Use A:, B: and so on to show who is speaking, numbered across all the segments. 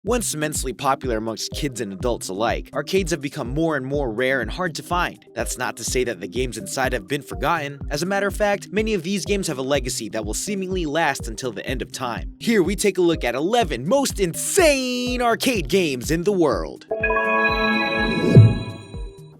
A: Once immensely popular amongst kids and adults alike, arcades have become more and more rare and hard to find. That's not to say that the games inside have been forgotten. As a matter of fact, many of these games have a legacy that will seemingly last until the end of time. Here we take a look at 11 most insane arcade games in the world.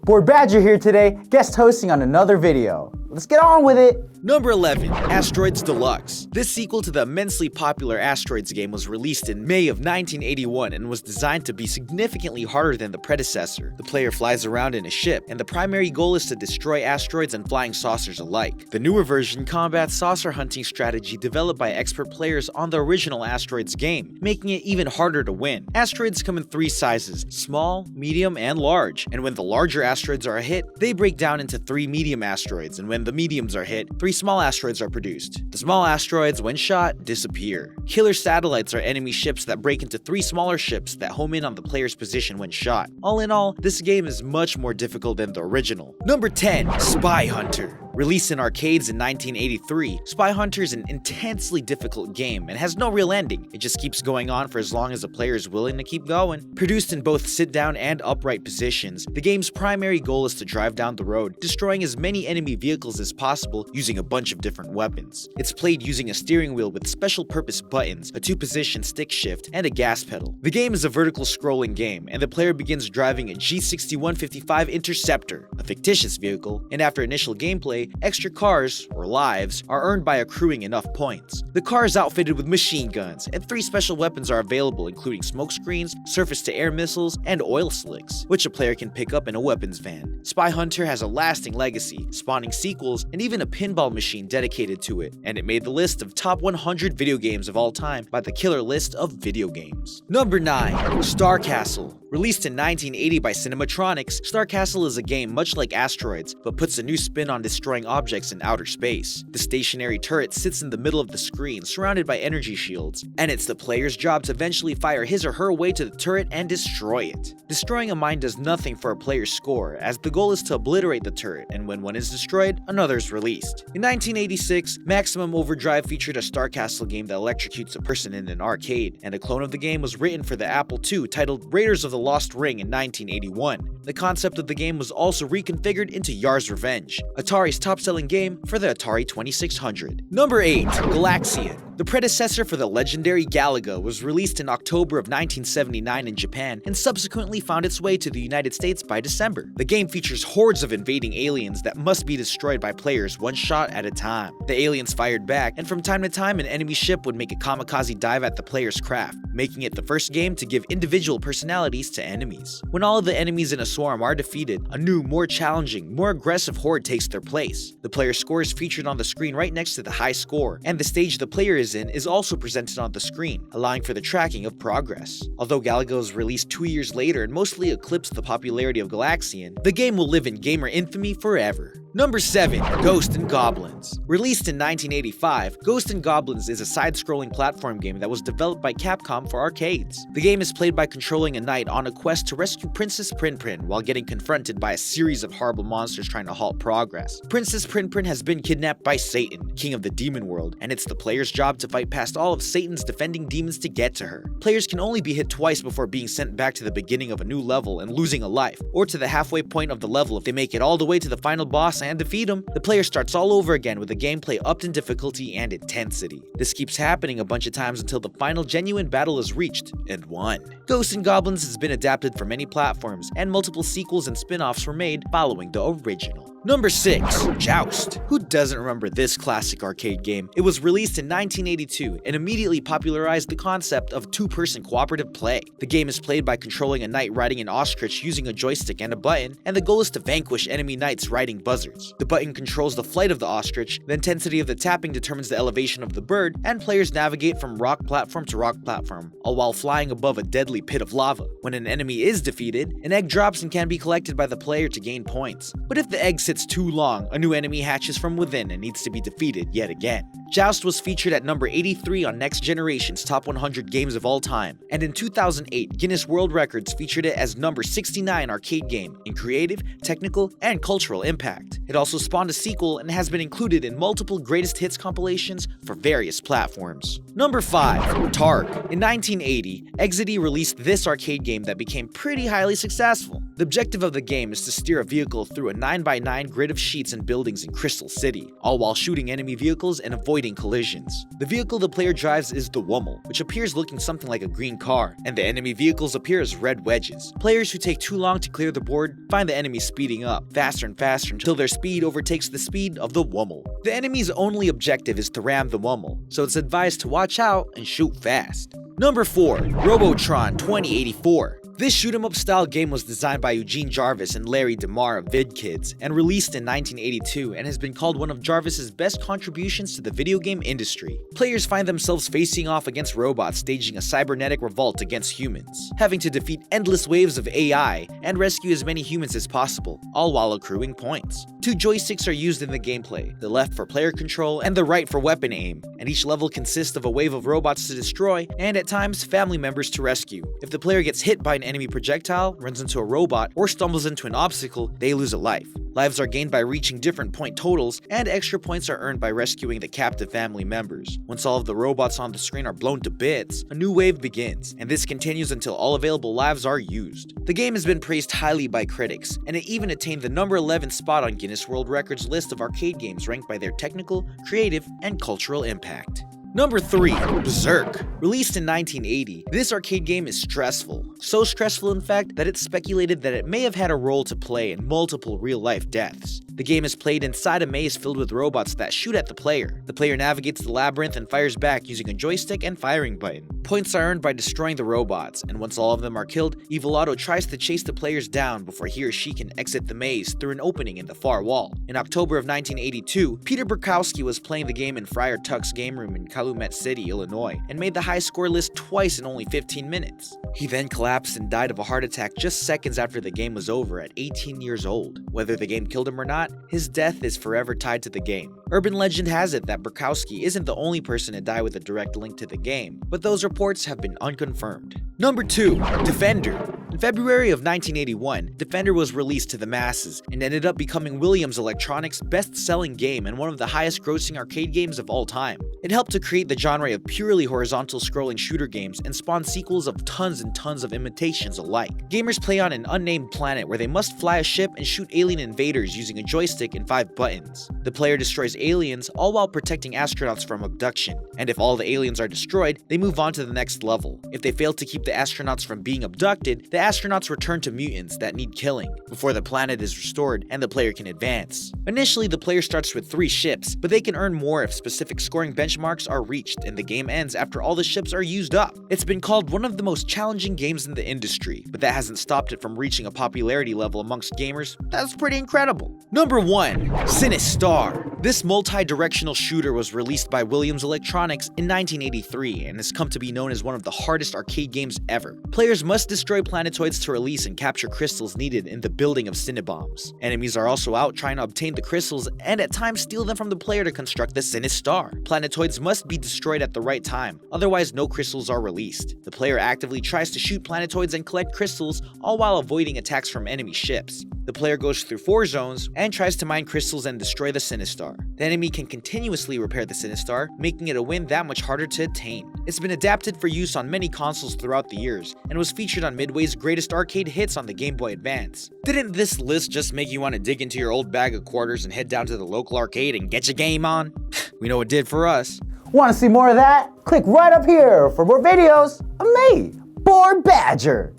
B: Board Badger here today, guest hosting on another video. Let's get on with it!
A: Number 11. Asteroids Deluxe. This sequel to the immensely popular Asteroids game was released in May of 1981 and was designed to be significantly harder than the predecessor. The player flies around in a ship, and the primary goal is to destroy asteroids and flying saucers alike. The newer version combats saucer hunting strategy developed by expert players on the original Asteroids game, making it even harder to win. Asteroids come in three sizes: small, medium, and large, and when the larger asteroids are a hit, they break down into three medium asteroids, and when the mediums are hit, three small asteroids are produced. The small asteroids, when shot, disappear. Killer satellites are enemy ships that break into three smaller ships that home in on the player's position when shot. All in all, this game is much more difficult than the original. Number 10. Spy Hunter. Released in arcades in 1983, Spy Hunter is an intensely difficult game and has no real ending. It just keeps going on for as long as the player is willing to keep going. Produced in both sit-down and upright positions, the game's primary goal is to drive down the road, destroying as many enemy vehicles as possible using a bunch of different weapons. It's played using a steering wheel with special-purpose buttons, a two-position stick shift, and a gas pedal. The game is a vertical scrolling game, and the player begins driving a G6155 Interceptor, a fictitious vehicle, and after initial gameplay, extra cars, or lives, are earned by accruing enough points. The car is outfitted with machine guns, and three special weapons are available, including smoke screens, surface-to-air missiles, and oil slicks, which a player can pick up in a weapons van. Spy Hunter has a lasting legacy, spawning sequels, and even a pinball machine dedicated to it, and it made the list of top 100 video games of all time by the Killer List of Video Games. Number 9. Star Castle. Released in 1980 by Cinematronics, Star Castle is a game much like Asteroids, but puts a new spin on destroying objects in outer space. The stationary turret sits in the middle of the screen, surrounded by energy shields, and it's the player's job to eventually fire his or her way to the turret and destroy it. Destroying a mine does nothing for a player's score, as the goal is to obliterate the turret, and when one is destroyed, another is released. In 1986, Maximum Overdrive featured a Star Castle game that electrocutes a person in an arcade, and a clone of the game was written for the Apple II titled Raiders of the Lost Ring in 1981. The concept of the game was also reconfigured into Yar's Revenge, Atari's top-selling game for the Atari 2600. Number 8. Galaxian. The predecessor for the legendary Galaga was released in October of 1979 in Japan and subsequently found its way to the United States by December. The game features hordes of invading aliens that must be destroyed by players one shot at a time. The aliens fired back, and from time to time an enemy ship would make a kamikaze dive at the player's craft, making it the first game to give individual personalities to enemies. When all of the enemies in a swarm are defeated, a new, more challenging, more aggressive horde takes their place. The player's score is featured on the screen right next to the high score, and the stage the player is in is also presented on the screen, allowing for the tracking of progress. Although Galaga was released 2 years later and mostly eclipsed the popularity of Galaxian, the game will live in gamer infamy forever. Number 7. Ghosts and Goblins. Released in 1985, Ghosts and Goblins is a side-scrolling platform game that was developed by Capcom for arcades. The game is played by controlling a knight on a quest to rescue Princess Prinprin while getting confronted by a series of horrible monsters trying to halt progress. Princess Prinprin has been kidnapped by Satan, king of the demon world, and it's the player's job to fight past all of Satan's defending demons to get to her. Players can only be hit twice before being sent back to the beginning of a new level and losing a life, or to the halfway point of the level if they make it all the way to the final boss and defeat him. The player starts all over again with the gameplay upped in difficulty and intensity. This keeps happening a bunch of times until the final genuine battle is reached and won. Ghosts and Goblins has been adapted for many platforms, and multiple sequels and spin-offs were made following the original. Number 6. Joust. Who doesn't remember this classic arcade game? It was released in 1982 and immediately popularized the concept of two-person cooperative play. The game is played by controlling a knight riding an ostrich using a joystick and a button, and the goal is to vanquish enemy knights riding buzzards. The button controls the flight of the ostrich, the intensity of the tapping determines the elevation of the bird, and players navigate from rock platform to rock platform, all while flying above a deadly pit of lava. When an enemy is defeated, an egg drops and can be collected by the player to gain points. But if the egg sits too long, a new enemy hatches from within and needs to be defeated yet again. Joust was featured at number 83 on Next Generation's Top 100 Games of All Time, and in 2008, Guinness World Records featured it as number 69 arcade game in creative, technical, and cultural impact. It also spawned a sequel and has been included in multiple greatest hits compilations for various platforms. Number 5. Targ. In 1980, Exidy released this arcade game that became pretty highly successful. The objective of the game is to steer a vehicle through a 9x9 grid of sheets and buildings in Crystal City, all while shooting enemy vehicles and avoiding collisions. The vehicle the player drives is the Wummel, which appears looking something like a green car, and the enemy vehicles appear as red wedges. Players who take too long to clear the board find the enemy speeding up faster and faster until their speed overtakes the speed of the Wummel. The enemy's only objective is to ram the Wummel, so it's advised to watch out and shoot fast. Number 4. Robotron 2084. This shoot-'em-up style game was designed by Eugene Jarvis and Larry DeMar of VidKids and released in 1982 and has been called one of Jarvis's best contributions to the video game industry. Players find themselves facing off against robots staging a cybernetic revolt against humans, having to defeat endless waves of AI and rescue as many humans as possible, all while accruing points. 2 joysticks are used in the gameplay, the left for player control and the right for weapon aim, and each level consists of a wave of robots to destroy and at times family members to rescue. If the player gets hit by an enemy projectile, runs into a robot, or stumbles into an obstacle, they lose a life. Lives are gained by reaching different point totals, and extra points are earned by rescuing the captive family members. Once all of the robots on the screen are blown to bits, a new wave begins, and this continues until all available lives are used. The game has been praised highly by critics, and it even attained the number 11 spot on Guinness World Records list of arcade games ranked by their technical, creative, and cultural impact. Number 3. Berzerk. Released in 1980, this arcade game is stressful. So stressful in fact that it's speculated that it may have had a role to play in multiple real-life deaths. The game is played inside a maze filled with robots that shoot at the player. The player navigates the labyrinth and fires back using a joystick and firing button. Points are earned by destroying the robots, and once all of them are killed, Evil Otto tries to chase the players down before he or she can exit the maze through an opening in the far wall. In October of 1982, Peter Burkowski was playing the game in Friar Tuck's game room in Calumet City, Illinois, and made the high score list twice in only 15 minutes. He then collapsed and died of a heart attack just seconds after the game was over at 18 years old. Whether the game killed him or not, his death is forever tied to the game. Urban legend has it that Burkowski isn't the only person to die with a direct link to the game, but those reports have been unconfirmed. Number 2. Defender. In February of 1981, Defender was released to the masses and ended up becoming Williams Electronics' best-selling game and one of the highest-grossing arcade games of all time. It helped to create the genre of purely horizontal scrolling shooter games and spawned sequels of tons and tons of imitations alike. Gamers play on an unnamed planet where they must fly a ship and shoot alien invaders using a joystick and 5 buttons. The player destroys aliens, all while protecting astronauts from abduction, and if all the aliens are destroyed, they move on to the next level. If they fail to keep the astronauts from being abducted, the astronauts return to mutants that need killing before the planet is restored and the player can advance. Initially, the player starts with 3 ships, but they can earn more if specific scoring benchmarks are reached, and the game ends after all the ships are used up. It's been called one of the most challenging games in the industry, but that hasn't stopped it from reaching a popularity level amongst gamers that's pretty incredible. Number 1. Sinistar. This multi-directional shooter was released by Williams Electronics in 1983 and has come to be known as one of the hardest arcade games ever. Players must destroy planetoids to release and capture crystals needed in the building of Cinnabombs. Enemies are also out trying to obtain the crystals and at times steal them from the player to construct the Sinistar. Planetoids must be destroyed at the right time, otherwise no crystals are released. The player actively tries to shoot planetoids and collect crystals, all while avoiding attacks from enemy ships. The player goes through 4 zones and tries to mine crystals and destroy the Sinistar. The enemy can continuously repair the Sinistar, making it a win that much harder to attain. It's been adapted for use on many consoles throughout the years, and was featured on Midway's greatest arcade hits on the Game Boy Advance. Didn't this list just make you want to dig into your old bag of quarters and head down to the local arcade and get your game on? We know it did for us.
B: Want to see more of that? Click right up here for more videos of me, Bored Badger.